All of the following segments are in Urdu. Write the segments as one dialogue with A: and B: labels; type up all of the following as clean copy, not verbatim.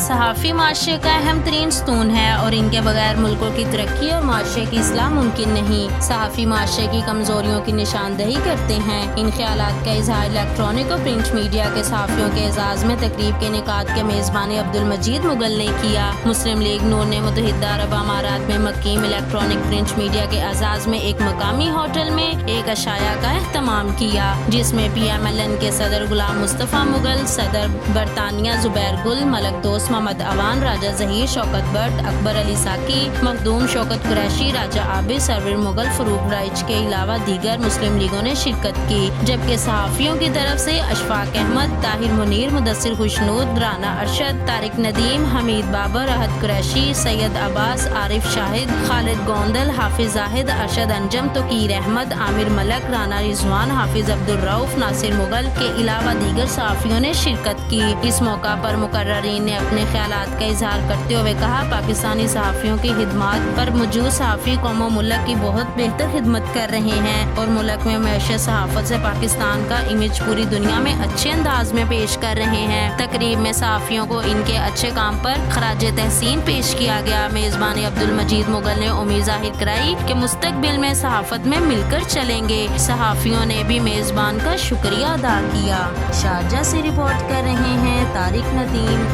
A: صحافی معاشرے کا اہم ترین ستون ہے اور ان کے بغیر ملکوں کی ترقی اور معاشرے کی اصلاح ممکن نہیں۔ صحافی معاشرے کی کمزوریوں کی نشاندہی کرتے ہیں۔ ان خیالات کا اظہار الیکٹرانک اور پرنٹ میڈیا کے صحافیوں کے اعزاز میں تقریب کے انعقاد کے میزبان عبدالمجید مغل نے کیا۔ مسلم لیگ نون نے متحدہ عرب امارات میں مقیم الیکٹرانک پرنٹ میڈیا کے اعزاز میں ایک مقامی ہوٹل میں ایک عشاء کا اہتمام کیا، جس میں PMLN کے صدر غلام مصطفیٰ مغل، صدر برطانیہ زبیر گل، ملک دوست محمد عوان، راجہ ظہیر شوکت بٹ، اکبر علی ساکی، مخدوم شوکت قریشی، راجہ عابد، سرور مغل، فروغ رائچ کے علاوہ دیگر مسلم لیگوں نے شرکت کی، جبکہ صحافیوں کی طرف سے اشفاق احمد، طاہر منیر، مدثر خوشنود، رانا ارشد، طارق ندیم، حمید بابر، احد قریشی، سید عباس، عارف شاہد، خالد گوندل، حافظ زاہد، ارشد انجم، توقیر احمد، عامر ملک، رانا رضوان، حافظ عبدالرؤف، ناصر مغل کے علاوہ دیگر صحافیوں نے شرکت کی۔ اس موقع پر مقررین نے اپنے خیالات کا اظہار کرتے ہوئے کہا، پاکستانی صحافیوں کی خدمات پر موجود صحافی قوم و ملک کی بہت بہتر خدمت کر رہے ہیں اور ملک میں معیشت صحافت سے پاکستان کا امیج پوری دنیا میں اچھے انداز میں پیش کر رہے ہیں۔ تقریب میں صحافیوں کو ان کے اچھے کام پر خراج تحسین پیش کیا گیا۔ میزبان عبدالمجید مغل نے امید ظاہر کرائی کہ مستقبل میں صحافت میں مل کر چلیں گے۔ صحافیوں نے بھی میزبان کا شکریہ ادا کیا۔ شارجہ سے رپورٹ کر رہے ہیں طارق ندیم۔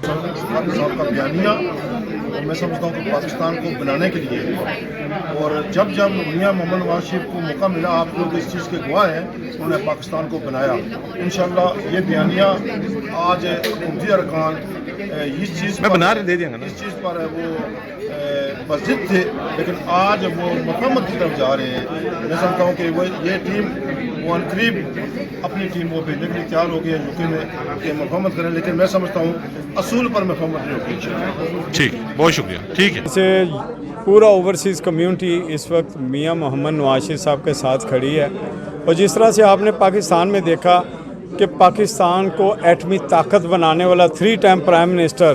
B: صاحب کا بیانیہ اور میں سمجھتا ہوں کہ پاکستان کو بنانے کے لیے، اور جب میاں محمد نواز شریف کو موقع ملا، آپ لوگ اس چیز کے گواہ ہیں، انہوں نے پاکستان کو بنایا۔ انشاءاللہ یہ بیانیہ آج حکومتی ارکان اس چیز پر وہ مسجد تھے، لیکن آج وہ مفہومت کی طرف جا رہے ہیں۔ میں سمجھتا ہوں کہ یہ ٹیم وہ عنقریب اپنی ٹیم کو بھیجنے کے لیے تیار ہو گئی ہے UK میں کہ مفہومت کریں، لیکن میں سمجھتا ہوں اصول پر مفہومت نہیں ہوگی۔
C: ٹھیک، بہت شکریہ۔ ٹھیک ہے،
D: سے پورا اوورسیز کمیونٹی اس وقت میاں محمد نواز شریف صاحب کے ساتھ کھڑی ہے، اور جس طرح سے آپ نے پاکستان میں دیکھا کہ پاکستان کو ایٹمی طاقت بنانے والا 3 ٹائم پرائم منسٹر،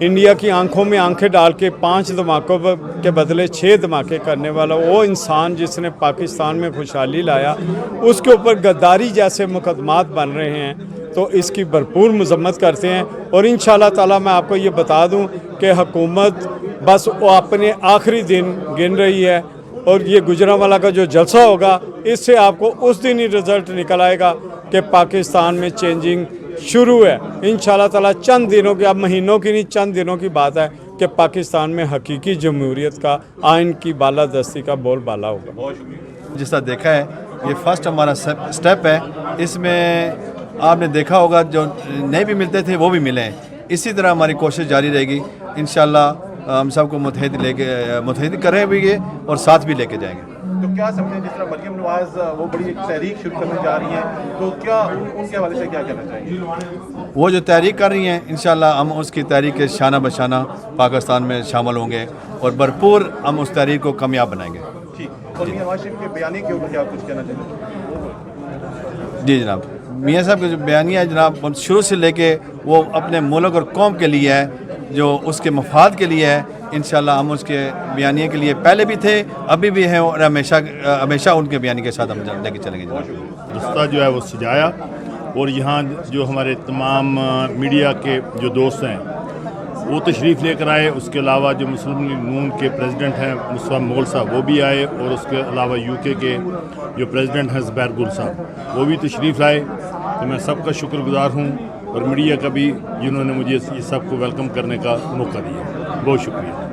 D: انڈیا کی آنکھوں میں آنکھیں ڈال کے 5 دھماکوں کے بدلے 6 دھماکے کرنے والا وہ انسان جس نے پاکستان میں خوشحالی لایا، اس کے اوپر غداری جیسے مقدمات بن رہے ہیں، تو اس کی بھرپور مذمت کرتے ہیں۔ اور انشاءاللہ تعالی میں آپ کو یہ بتا دوں کہ حکومت بس وہ اپنے آخری دن گن رہی ہے، اور یہ گجرانوالہ کا جو جلسہ ہوگا اس سے آپ کو اس دن ہی رزلٹ نکل آئے گا کہ پاکستان میں چینجنگ شروع ہے۔ انشاءاللہ تعالی چند دنوں کی، اب مہینوں کی نہیں، چند دنوں کی بات ہے کہ پاکستان میں حقیقی جمہوریت کا، آئین کی بالادستی کا بول بالا ہوگا۔
E: جس طرح دیکھا ہے یہ فرسٹ ہمارا سٹیپ ہے، اس میں آپ نے دیکھا ہوگا جو نہیں بھی ملتے تھے وہ بھی ملے ہیں۔ اسی طرح ہماری کوشش جاری رہے گی، انشاءاللہ ہم سب کو متحد کریں بھی گے اور ساتھ بھی لے کے جائیں گے۔
F: تو کیا سمجھتے ہیں جس طرح مریم نواز وہ بڑی تحریک شروع کرنے جا رہی ہیں، تو کیا ان کے حوالے سے کیا کہنا چاہیں گے؟
E: وہ جو تحریک کر رہی ہیں انشاءاللہ ہم اس کی تحریک کے شانہ بشانہ پاکستان میں شامل ہوں گے اور بھرپور ہم اس تحریک کو کامیاب بنائیں گے۔
F: ٹھیک، اور میاں نواز شریف کے بیانیے کے اوپر کیا کچھ کہنا چاہیں گے؟
E: جی جناب، میاں صاحب کا جو بیانیہ ہے جناب شروع سے لے کے وہ اپنے ملک اور قوم کے لیے ہے، جو اس کے مفاد کے لیے ہے۔ انشاءاللہ ہم اس کے بیانیے کے لیے پہلے بھی تھے، ابھی بھی ہیں، اور ہمیشہ ان کے بیانیے کے ساتھ ہم لے کے چلیں گے جناب۔
G: رستہ جو ہے وہ سجایا، اور یہاں جو ہمارے تمام میڈیا کے جو دوست ہیں وہ تشریف لے کر آئے۔ اس کے علاوہ جو مسلم لیگ نون کے پریزیڈنٹ ہیں مصطفیٰ مغل صاحب وہ بھی آئے، اور اس کے علاوہ UK کے جو پریزیڈنٹ ہیں زبیر گل صاحب وہ بھی تشریف لائے۔ تو میں سب کا شکر گزار ہوں، اور میڈیا کا بھی، جنہوں نے مجھے یہ سب کو ویلکم کرنے کا موقع دیا۔ بہت شکریہ۔